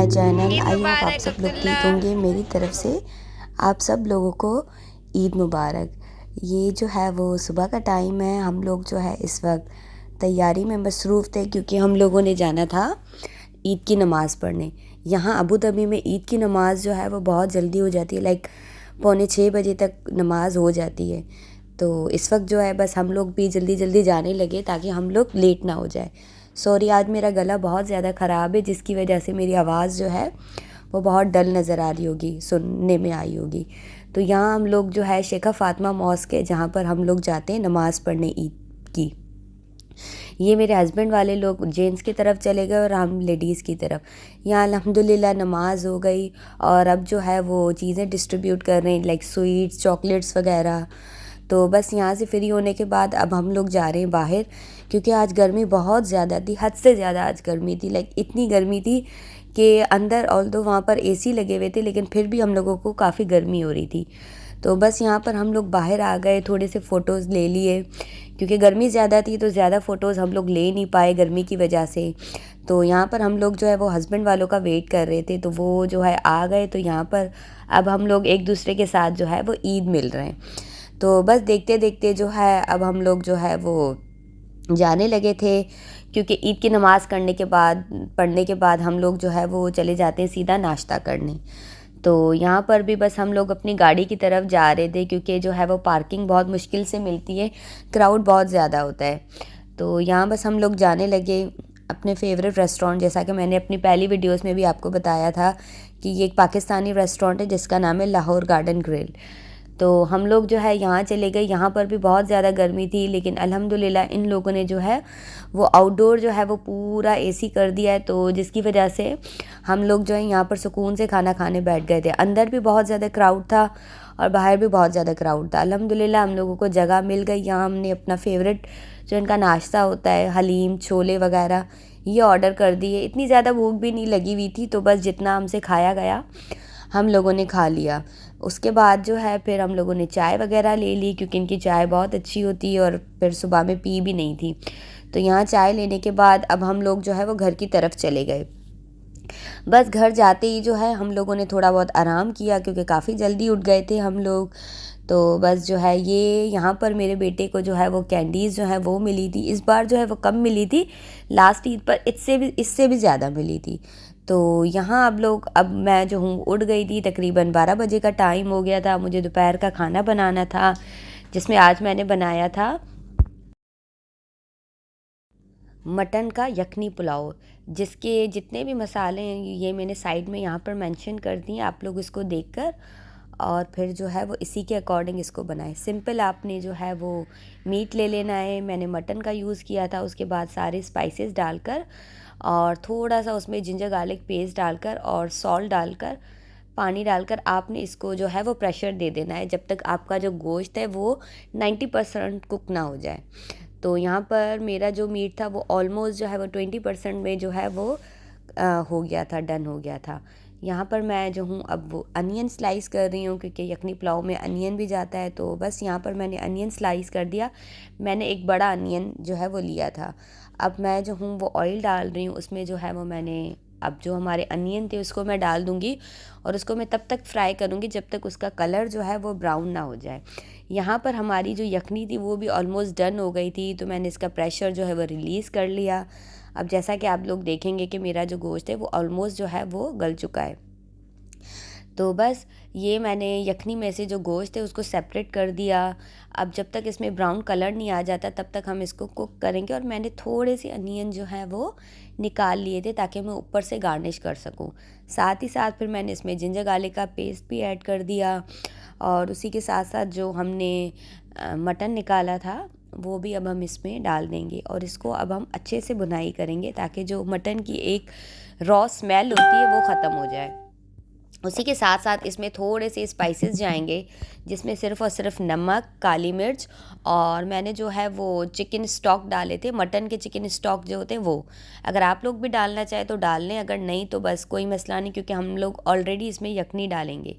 My channel. Eid I hope आप मुबारक सब लोग अब्दुल्ला। ठीक होंगे। मेरी तरफ से आप सब लोगों को ईद मुबारक। ये जो है वो सुबह का टाइम है। हम लोग जो है इस वक्त तैयारी में मसरूफ़ थे क्योंकि हम लोगों ने जाना था ईद की नमाज़ पढ़ने। यहाँ अबू धाबी में ईद की नमाज़ जो है वो बहुत जल्दी हो जाती है, लाइक 5:45 तक नमाज़ हो जाती है। तो इस वक्त जो है बस हम लोग भी जल्दी जल्दी जाने लगे ताकि हम लोग लेट ना हो जाए। सॉरी, आज मेरा गला बहुत ज़्यादा ख़राब है जिसकी वजह से मेरी आवाज़ जो है वो बहुत डल नज़र आ रही होगी, सुनने में आई होगी। तो यहाँ हम लोग जो है शेखा फ़ातिमा मॉस्क है जहाँ पर हम लोग जाते हैं नमाज़ पढ़ने ईद की। ये मेरे हस्बैंड वाले लोग जेंट्स की तरफ चले गए और हम लेडीज़ की तरफ। यहाँ अल्हम्दुलिल्लाह नमाज हो गई और अब जो है वो चीज़ें डिस्ट्रीब्यूट कर रहे हैं, लाइक स्वीट्स, चॉकलेट्स वगैरह। तो बस यहाँ से फ्री होने के बाद अब हम लोग जा रहे हैं बाहर क्योंकि आज गर्मी बहुत ज़्यादा थी, हद से ज़्यादा आज गर्मी थी। लाइक इतनी गर्मी थी कि अंदर ऑल्दो वहाँ पर एसी लगे हुए थे लेकिन फिर भी हम लोगों को काफ़ी गर्मी हो रही थी। तो बस यहाँ पर हम लोग बाहर आ गए, थोड़े से फ़ोटोज़ ले लिए क्योंकि गर्मी ज़्यादा थी तो ज़्यादा फ़ोटोज़ हम लोग ले नहीं पाए गर्मी की वजह से। तो यहाँ पर हम लोग जो है वो हस्बैंड वालों का वेट कर रहे थे, तो वो जो है आ गए। तो यहाँ पर अब हम लोग एक दूसरे के साथ जो है वो ईद मिल रहे हैं। तो बस देखते देखते जो है अब हम लोग जो है वो जाने लगे थे क्योंकि ईद की नमाज़ पढ़ने के बाद हम लोग जो है वो चले जाते हैं सीधा नाश्ता करने। तो यहाँ पर भी बस हम लोग अपनी गाड़ी की तरफ जा रहे थे क्योंकि जो है वो पार्किंग बहुत मुश्किल से मिलती है, क्राउड बहुत ज़्यादा होता है। तो यहाँ बस हम लोग जाने लगे अपने फेवरेट रेस्टोरेंट। जैसा कि मैंने अपनी पहली वीडियोस में भी आपको बताया था कि ये एक पाकिस्तानी रेस्टोरेंट है जिसका नाम है लाहौर गार्डन ग्रिल। तो हम लोग जो है यहाँ चले गए। यहाँ पर भी बहुत ज़्यादा गर्मी थी लेकिन अल्हम्दुलिल्लाह इन लोगों ने जो है वो आउटडोर जो है वो पूरा एसी कर दिया है, तो जिसकी वजह से हम लोग जो है यहाँ पर सुकून से खाना खाने बैठ गए थे। अंदर भी बहुत ज़्यादा क्राउड था और बाहर भी बहुत ज़्यादा क्राउड था। अल्हम्दुलिल्लाह हम लोगों को जगह मिल गई। यहाँ हमने अपना फेवरेट जो इनका नाश्ता होता है हलीम छोले वगैरह ये ऑर्डर कर दिए। इतनी ज़्यादा भूख भी नहीं लगी हुई थी तो बस जितना हमसे खाया गया हम लोगों ने खा लिया। उसके बाद जो है फिर हम लोगों ने चाय वगैरह ले ली क्योंकि इनकी चाय बहुत अच्छी होती है और फिर सुबह में पी भी नहीं थी। तो यहाँ चाय लेने के बाद अब हम लोग जो है वो घर की तरफ चले गए। बस घर जाते ही जो है हम लोगों ने थोड़ा बहुत आराम किया क्योंकि काफ़ी जल्दी उठ गए थे हम लोग। तो बस जो है ये यहाँ पर मेरे बेटे को जो है वो कैंडीज़ जो है वो मिली थी। इस बार जो है वो कम मिली थी, लास्ट ईद पर इससे भी ज़्यादा मिली थी। तो यहाँ अब मैं जो हूँ उठ गई थी, तकरीबन 12 बजे का टाइम हो गया था। मुझे दोपहर का खाना बनाना था जिसमें आज मैंने बनाया था मटन का यखनी पुलाव, जिसके जितने भी मसाले हैं ये मैंने साइड में यहाँ पर मेंशन कर दिए। आप लोग इसको देखकर और फिर जो है वो इसी के अकॉर्डिंग इसको बनाएं। सिंपल आपने जो है वो मीट ले लेना है। मैंने मटन का यूज़ किया था। उसके बाद सारे स्पाइसेस डालकर और थोड़ा सा उसमें जिंजर गार्लिक पेस्ट डालकर और सॉल्ट डालकर पानी डालकर आपने इसको जो है वो प्रेशर दे देना है जब तक आपका जो गोश्त है वो 90% कुक ना हो जाए। तो यहाँ पर मेरा जो मीट था वो ऑलमोस्ट जो है वो 20% में जो है वो हो गया था, डन हो गया था। यहाँ पर मैं जो हूँ अब वो अनियन स्लाइस कर रही हूँ क्योंकि यखनी पुलाव में अनियन भी जाता है। तो बस यहाँ पर मैंने अनियन स्लाइस कर दिया। मैंने एक बड़ा अनियन जो है वो लिया था। अब मैं जो हूँ वो ऑयल डाल रही हूँ। उसमें जो है वो मैंने अब जो हमारे अनियन थे उसको मैं डाल दूँगी और उसको मैं तब तक फ्राई करूँगी जब तक उसका कलर जो है वो ब्राउन ना हो जाए। यहाँ पर हमारी जो यखनी थी वो भी ऑलमोस्ट डन हो गई थी तो मैंने इसका प्रेशर जो है वो रिलीज़ कर लिया। अब जैसा कि आप लोग देखेंगे कि मेरा जो गोश्त है वो ऑलमोस्ट जो है वो गल चुका है। तो बस ये मैंने यखनी में से जो गोश्त है उसको सेपरेट कर दिया। अब जब तक इसमें ब्राउन कलर नहीं आ जाता तब तक हम इसको कुक करेंगे। और मैंने थोड़े से अनियन जो है वो निकाल लिए थे ताकि मैं ऊपर से गार्निश कर सकूं। साथ ही साथ फिर मैंने इसमें जिंजर गार्लिक का पेस्ट भी ऐड कर दिया और उसी के साथ साथ जो हमने मटन निकाला था वो भी अब हम इसमें डाल देंगे और इसको अब हम अच्छे से भुनाई करेंगे ताकि जो मटन की एक रॉ स्मेल होती है वो ख़त्म हो जाए। उसी के साथ साथ इसमें थोड़े से स्पाइसेस जाएंगे जिसमें सिर्फ़ और सिर्फ नमक, काली मिर्च और मैंने जो है वो चिकन स्टॉक डाले थे। मटन के चिकन स्टॉक जो होते हैं वो अगर आप लोग भी डालना चाहें तो डाल लें, अगर नहीं तो बस कोई मसला नहीं क्योंकि हम लोग ऑलरेडी इसमें यखनी डालेंगे।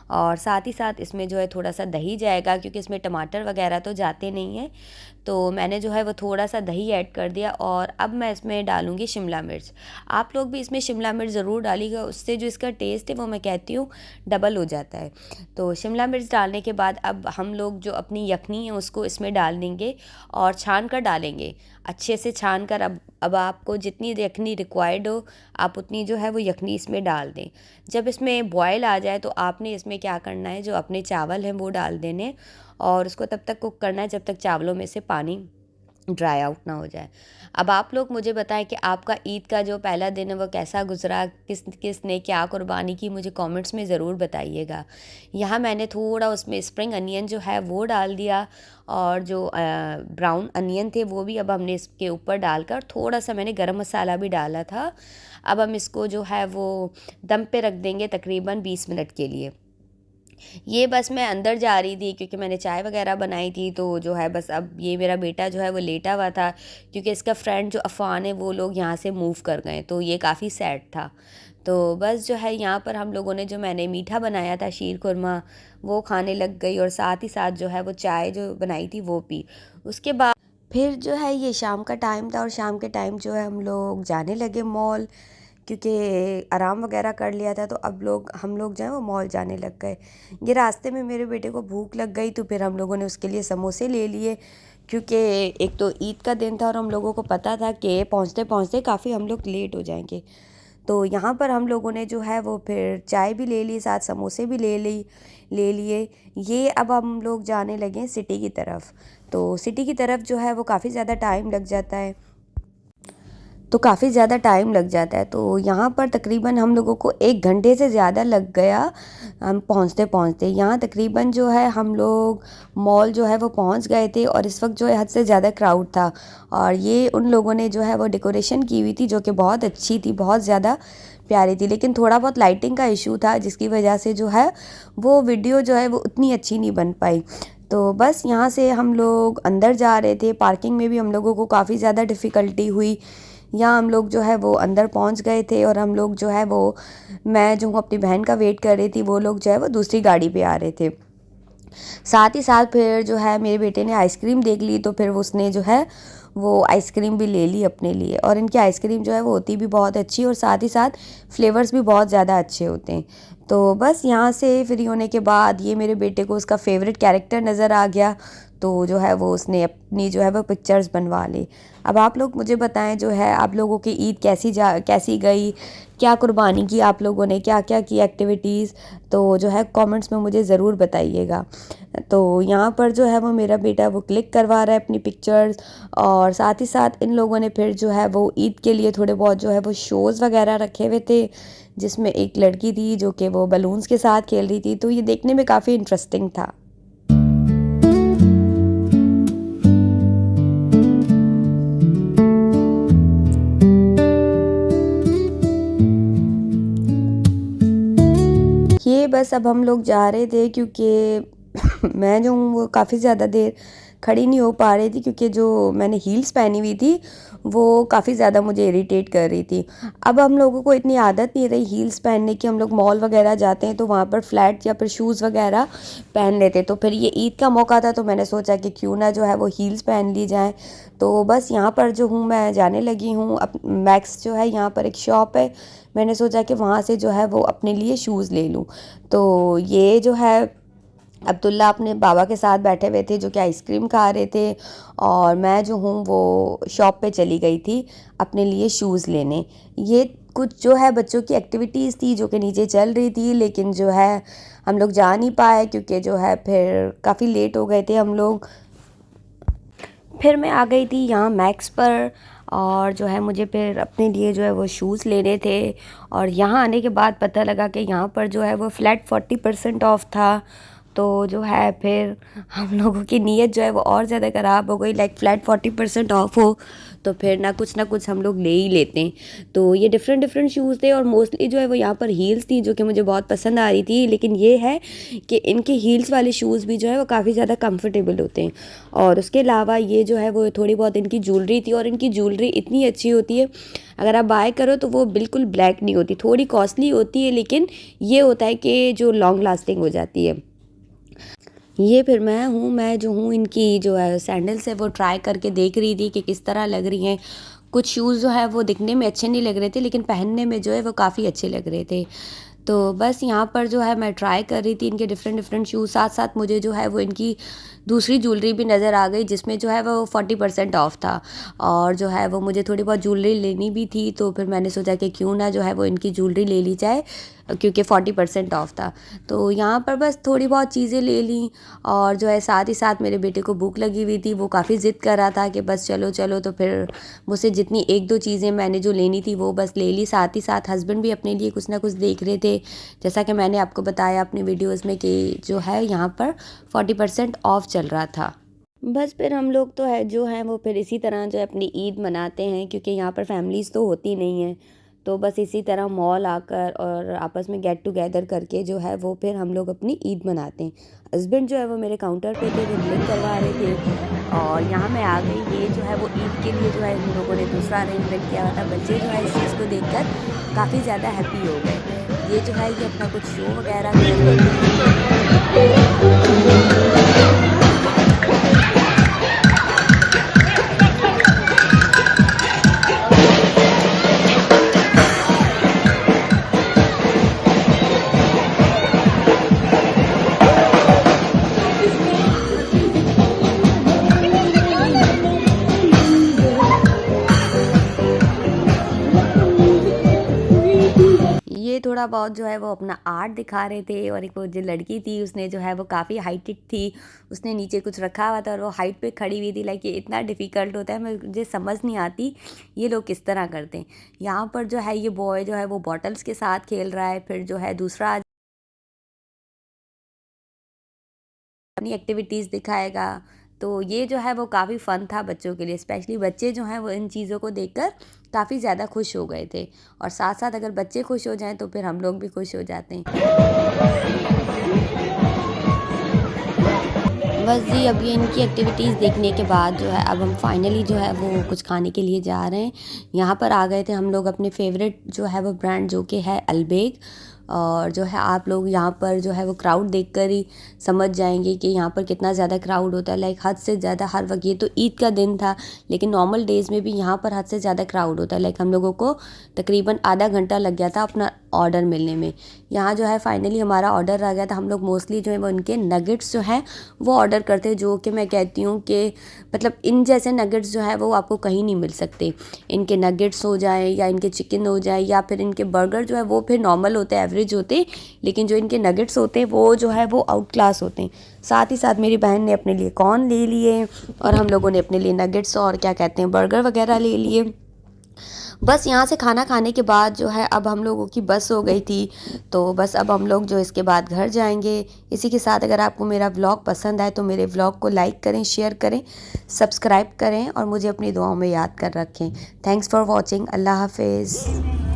और साथ ही साथ इसमें जो है थोड़ा सा दही जाएगा, क्योंकि इसमें टमाटर वगैरह तो जाते नहीं हैं। तो मैंने जो है वो थोड़ा सा दही ऐड कर दिया और अब मैं इसमें डालूँगी शिमला मिर्च। आप लोग भी इसमें शिमला मिर्च ज़रूर डालिएगा, उससे जो इसका टेस्ट है वो मैं कहती हूँ डबल हो जाता है। तो शिमला मिर्च डालने के बाद अब हम लोग जो अपनी यखनी है उसको इसमें डाल देंगे और छान कर डालेंगे, अच्छे से छान कर। अब आपको जितनी यखनी रिक्वायर्ड हो आप उतनी जो है वो यखनी इसमें डाल दें। जब इसमें बॉयल आ जाए तो आपने इसमें क्या करना है, जो अपने चावल हैं वो डाल देने और उसको तब तक कुक करना है जब तक चावलों में से पानी ड्राई आउट ना हो जाए। अब आप लोग मुझे बताएं कि आपका ईद का जो पहला दिन है वो कैसा गुजरा, किसने क्या कुर्बानी की, मुझे कमेंट्स में ज़रूर बताइएगा। यहाँ मैंने थोड़ा उसमें स्प्रिंग अनियन जो है वो डाल दिया और जो ब्राउन अनियन थे वो भी अब हमने इसके ऊपर डालकर, थोड़ा सा मैंने गरम मसाला भी डाला था। अब हम इसको जो है वो दम पे रख देंगे तकरीबन 20 मिनट के लिए। ये बस मैं अंदर जा रही थी क्योंकि मैंने चाय वगैरह बनाई थी, तो जो है बस अब ये मेरा बेटा जो है वो लेटा हुआ था क्योंकि इसका फ्रेंड जो अफ़ान है वो लोग यहाँ से मूव कर गए, तो ये काफ़ी सैड था। तो बस जो है यहाँ पर हम लोगों ने जो मैंने मीठा बनाया था शीर खुरमा वो खाने लग गई और साथ ही साथ जो है वो चाय जो बनाई थी वो पी। उसके बाद फिर जो है ये शाम का टाइम था और शाम के टाइम जो है हम लोग जाने लगे मॉल, क्योंकि आराम वगैरह कर लिया था। तो अब हम लोग जो है वो मॉल जाने लग गए। ये रास्ते में मेरे बेटे को भूख लग गई तो फिर हम लोगों ने उसके लिए समोसे ले लिए, क्योंकि एक तो ईद का दिन था और हम लोगों को पता था कि पहुंचते पहुंचते काफ़ी हम लोग लेट हो जाएंगे। तो यहाँ पर हम लोगों ने जो है वो फिर चाय भी ले ली, साथ समोसे भी ले लिए। ये अब हम लोग जाने लगे सिटी की तरफ। तो सिटी की तरफ जो है वो काफ़ी ज़्यादा टाइम लग जाता है, तो यहाँ पर तकरीबन हम लोगों को 1 घंटे से ज़्यादा लग गया हम पहुँचते पहुँचते। यहाँ तकरीबन जो है हम लोग मॉल जो है वो पहुँच गए थे और इस वक्त जो है हद से ज़्यादा क्राउड था। और ये उन लोगों ने जो है वो डेकोरेशन की हुई थी जो कि बहुत अच्छी थी, बहुत ज़्यादा प्यारी थी, लेकिन थोड़ा बहुत लाइटिंग का इशू था जिसकी वजह से जो है वो वीडियो जो है वो उतनी अच्छी नहीं बन पाई। तो बस यहाँ से हम लोग अंदर जा रहे थे, पार्किंग में भी हम लोगों को काफ़ी ज़्यादा डिफ़िकल्टी हुई। यहाँ हम लोग जो है वो अंदर पहुँच गए थे और हम लोग जो है वो, मैं जो हूँ अपनी बहन का वेट कर रही थी, वो लोग जो है वो दूसरी गाड़ी पे आ रहे थे। साथ ही साथ फिर जो है मेरे बेटे ने आइसक्रीम देख ली तो फिर उसने जो है वो आइसक्रीम भी ले ली अपने लिए। और इनकी आइसक्रीम जो है वो होती भी बहुत अच्छी और साथ ही साथ फ्लेवर्स भी बहुत ज़्यादा अच्छे होते हैं। तो बस यहाँ से फ्री होने के बाद ये मेरे बेटे को उसका फेवरेट कैरेक्टर नज़र आ गया, तो जो है वो उसने अपनी जो है वो पिक्चर्स बनवा ली। अब आप लोग मुझे बताएं जो है आप लोगों की ईद कैसी गई, क्या कुर्बानी की आप लोगों ने, क्या क्या की एक्टिविटीज़, तो जो है कमेंट्स में मुझे ज़रूर बताइएगा। तो यहाँ पर जो है वो मेरा बेटा वो क्लिक करवा रहा है अपनी पिक्चर्स और साथ ही साथ इन लोगों ने फिर जो है वो ईद के लिए थोड़े बहुत जो है वो शोज़ वगैरह रखे हुए थे, जिसमें एक लड़की थी जो कि वो बलून्स के साथ खेल रही थी, तो ये देखने में काफ़ी इंटरेस्टिंग था। ये बस अब हम लोग जा रहे थे क्योंकि मैं जो हूँ वो काफ़ी ज़्यादा देर खड़ी नहीं हो पा रही थी, क्योंकि जो मैंने हील्स पहनी हुई थी वो काफ़ी ज़्यादा मुझे इरिटेट कर रही थी। अब हम लोगों को इतनी आदत नहीं रही हील्स पहनने की, हम लोग मॉल वगैरह जाते हैं तो वहाँ पर फ्लैट या फिर शूज़ वगैरह पहन लेते। तो फिर ये ईद का मौका था तो मैंने सोचा कि क्यों ना जो है वो हील्स पहन ली जाए। तो बस यहाँ पर जो हूँ मैं जाने लगी हूँ, अब मैक्स जो है यहाँ पर एक शॉप है, मैंने सोचा कि वहाँ से जो है वो अपने लिए शूज़ ले लूँ। तो ये जो है अब्दुल्ला अपने बाबा के साथ बैठे हुए थे जो कि आइसक्रीम खा रहे थे और मैं जो हूँ वो शॉप पे चली गई थी अपने लिए शूज़ लेने। ये कुछ जो है बच्चों की एक्टिविटीज़ थी जो कि नीचे चल रही थी, लेकिन जो है हम लोग जा नहीं पाए क्योंकि जो है फिर काफ़ी लेट हो गए थे हम लोग। फिर मैं आ गई थी यहाँ मैक्स पर और जो है मुझे फिर अपने लिए जो है वो शूज़ लेने थे। और यहाँ आने के बाद पता लगा कि यहाँ पर जो है वो फ्लैट 40% ऑफ था। तो जो है फिर हम लोगों की नीयत जो है वो और ज़्यादा ख़राब हो गई। लाइक फ्लैट 40% ऑफ हो तो फिर ना कुछ हम लोग ले ही लेते हैं। तो ये डिफरेंट डिफरेंट शूज़ थे और मोस्टली जो है वो यहाँ पर हील्स थी जो कि मुझे बहुत पसंद आ रही थी। लेकिन ये है कि इनके हील्स वाले शूज़ भी जो है वो काफ़ी ज़्यादा कंफर्टेबल होते हैं। और उसके अलावा ये जो है वो थोड़ी बहुत इनकी ज्वेलरी थी और इनकी ज्वेलरी इतनी अच्छी होती है, अगर आप बाय करो तो वो बिल्कुल ब्लैक नहीं होती, थोड़ी कॉस्टली होती है लेकिन ये होता है कि जो लॉन्ग लास्टिंग हो जाती है। ये फिर मैं जो हूँ इनकी जो है सैंडल्स है वो ट्राई करके देख रही थी कि किस तरह लग रही हैं। कुछ शूज़ जो है वो दिखने में अच्छे नहीं लग रहे थे लेकिन पहनने में जो है वो काफ़ी अच्छे लग रहे थे। तो बस यहाँ पर जो है मैं ट्राई कर रही थी इनके डिफरेंट डिफरेंट शूज़, साथ साथ मुझे जो है वो इनकी दूसरी ज्वेलरी भी नज़र आ गई जिसमें जो है वो 40% ऑफ था। और जो है वो मुझे थोड़ी बहुत ज्वेलरी लेनी भी थी तो फिर मैंने सोचा कि क्यों ना जो है वो इनकी ज्वेलरी ले ली जाए क्योंकि 40% ऑफ था। तो यहाँ पर बस थोड़ी बहुत चीज़ें ले ली और जो है साथ ही साथ मेरे बेटे को भूख लगी हुई थी, वो काफ़ी ज़िद कर रहा था कि बस चलो चलो। तो फिर मुझसे जितनी एक दो चीज़ें मैंने जो लेनी थी वो बस ले ली। साथ ही साथ हस्बैंड भी अपने लिए कुछ ना कुछ देख रहे थे, जैसा कि मैंने आपको बताया अपनी वीडियोज़ में कि जो है यहाँ पर 40% ऑफ चल रहा था। बस फिर हम लोग तो है जो हैं वो फिर इसी तरह जो है अपनी ईद मनाते हैं क्योंकि यहाँ पर फैमिलीज़ तो होती नहीं हैं। तो बस इसी तरह मॉल आकर और आपस में गेट टुगेदर करके जो है वो फिर हम लोग अपनी ईद मनाते हैं। हस्बैंड जो है वो मेरे काउंटर पे थे, वो बिलिंग करवा रहे थे और यहाँ मैं आ गई। ये जो है वो ईद के लिए जो है हम लोगों ने दूसरा अरेंजमेंट किया हुआ था। बच्चे जो है इस चीज़ को देखकर काफ़ी ज़्यादा हैप्पी हो गए। ये जो है ये अपना कुछ शो वगैरह कर रहे थे। ये थोड़ा बहुत जो है वो अपना आर्ट दिखा रहे थे और एक वो जो लड़की थी उसने जो है वो काफ़ी हाइटेड थी, उसने नीचे कुछ रखा हुआ था और वो हाइट पे खड़ी हुई थी। लाइक ये इतना डिफ़िकल्ट होता है, मुझे समझ नहीं आती ये लोग किस तरह करते हैं। यहाँ पर जो है ये बॉय जो है वो बॉटल्स के साथ खेल रहा है, फिर जो है दूसरा अपनी एक्टिविटीज़ दिखाएगा। तो ये जो है वो काफ़ी फ़न था बच्चों के लिए, स्पेशली बच्चे जो हैं वो इन चीज़ों को देखकर काफ़ी ज़्यादा खुश हो गए थे। और साथ साथ अगर बच्चे खुश हो जाएं तो फिर हम लोग भी खुश हो जाते हैं। बस जी अब ये इनकी एक्टिविटीज़ देखने के बाद जो है अब हम फाइनली जो है वो कुछ खाने के लिए जा रहे हैं। यहाँ पर आ गए थे हम लोग अपने फेवरेट जो है वो ब्रांड जो कि है अलबेग। और जो है आप लोग यहाँ पर जो है वो क्राउड देखकर ही समझ जाएंगे कि यहाँ पर कितना ज़्यादा क्राउड होता है। लाइक हद से ज़्यादा हर वक्त, ये तो ईद का दिन था लेकिन नॉर्मल डेज़ में भी यहाँ पर हद से ज़्यादा क्राउड होता है। लाइक हम लोगों को तकरीबन आधा घंटा लग गया था अपना ऑर्डर मिलने में। यहाँ जो है फाइनली हमारा ऑर्डर आ गया था। हम लोग मोस्टली जो है वो इनके नगेट्स जो हैं वो ऑर्डर करते हैं, जो कि मैं कहती हूँ कि मतलब इन जैसे नगेट्स जो है वो आपको कहीं नहीं मिल सकते। इनके नगेट्स हो जाए या इनके चिकन हो जाए या फिर इनके बर्गर जो है वो फिर नॉर्मल होते हैं, एवरेज होते हैं, लेकिन जो इनके नगेट्स होते हैं वो जो है वो आउट क्लास होते हैं। साथ ही साथ मेरी बहन ने अपने लिए कॉर्न ले लिए और हम लोगों ने अपने लिए नगेट्स और क्या कहते हैं बर्गर वगैरह ले लिए। बस यहाँ से खाना खाने के बाद जो है अब हम लोगों की बस हो गई थी, तो बस अब हम लोग जो इसके बाद घर जाएंगे। इसी के साथ अगर आपको मेरा व्लॉग पसंद आए तो मेरे व्लॉग को लाइक करें, शेयर करें, सब्सक्राइब करें और मुझे अपनी दुआओं में याद कर रखें। Thanks for watching. अल्लाह हाफिज़।